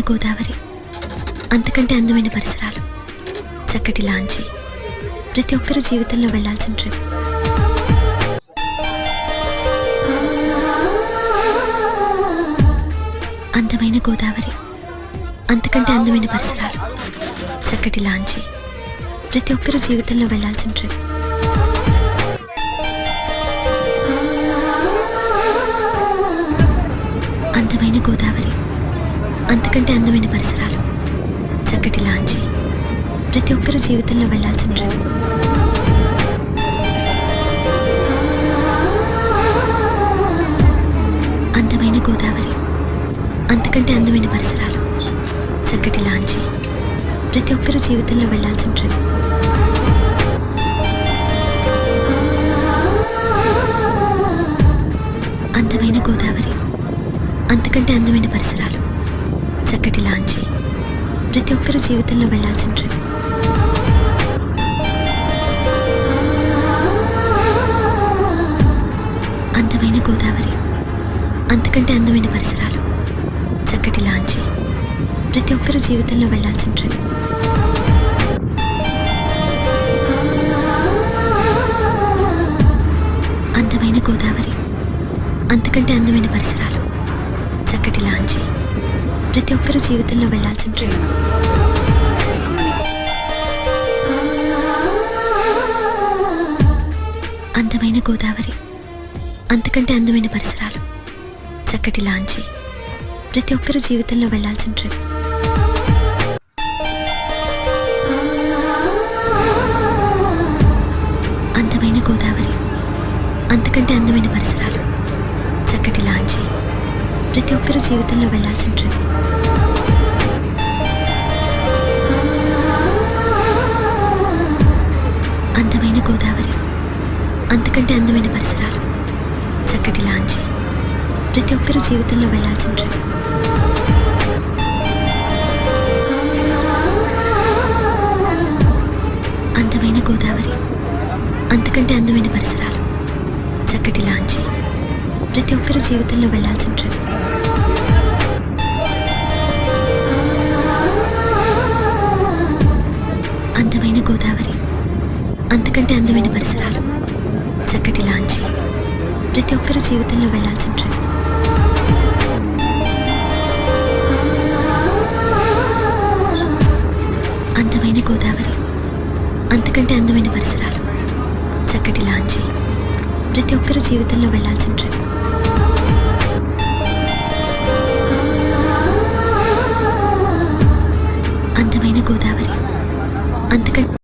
గోదావరి, అంతకంటే అందమైన పరిసరాలు, చక్కటి లాంచి, ప్రతి ఒక్కరూ జీవితంలో వెళ్లాల్సిన ట్రిప్. అందమైన గోదావరి, అంతకంటే అందమైన పరిసరాలు, చక్కటి లాంచి, ప్రతి ఒక్కరూ జీవితంలో వెళ్లాల్సిన ట్రిప్. అందమైన గోదావరి, అంతకంటే అందమైన పరిసరాలు, చక్కటి లాంచి, ప్రతి ఒక్కరూ జీవితంలో వెళ్లాల్సిన ట్రిప్. అందమైన గోదావరి, అంతకంటే అందమైన పరిసరాలు, చక్కటి లాంచి, ప్రతి ఒక్కరూ జీవితంలో వెళ్లాల్సిన ట్రిప్. అందమైన గోదావరి, అంతకంటే అందమైన పరిసరాలు, చక్కటి లాంచి, ప్రతి ఒక్కరూ జీవితంలో వెళ్లాల్సిన ట్రిప్. అందమైన గోదావరి, అంతకంటే అందమైన పరిసరాలు, చక్కటి లాంచి, ప్రతి ఒక్కరూ జీవితంలో వెళ్లాల్సిన ట్రిప్. అందమైన గోదావరి, అంతకంటే అందమైన పరిసరాలు, చక్కటి లాంచి, ప్రతి ఒక్కరూ జీవితంలో వెళ్లాల్సిన ట్రిప్. అందమైన గోదావరి, అంతకంటే అందమైన పరిసరాలు, చక్కటి లాంచి, ప్రతి ఒక్కరూ జీవితంలో వెళ్లాల్సిన ట్రిప్. అందమైన గోదావరి, అంతకంటే అందమైన పరిసరాలు, చక్కటి లాంచి, ప్రతి ఒక్కరూ జీవితంలో వెళ్లాల్సిన ట్రిప్. అందమైన గోదావరి, అంతకంటే అందమైన పరిసరాలు, చక్కటి లాంచి, ప్రతి ఒక్కరూ జీవితంలో వెళ్లాల్సిన ట్రిప్. అందమైన గోదావరి, అంతకంటే అందమైన పరిసరాలు, చక్కటి లాంచి, ప్రతి ఒక్కరూ జీవితంలో వెళ్లాల్సిన ట్రిప్. అందమైన గోదావరి, అంతకంటే అందమైన పరిసరాలు, చక్కటి లాంచి, ప్రతి ఒక్కరూ జీవితంలో వెళ్లాల్సిన ట్రిప్. అందమైన గోదావరి, అంతకంటే అందమైన పరిసరాలు, చక్కటి లాంచి, ప్రతి ఒక్కరూ జీవితంలో వెళ్లాల్సిన ట్రిప్. అందమైన గోదావరి, అంతకంటే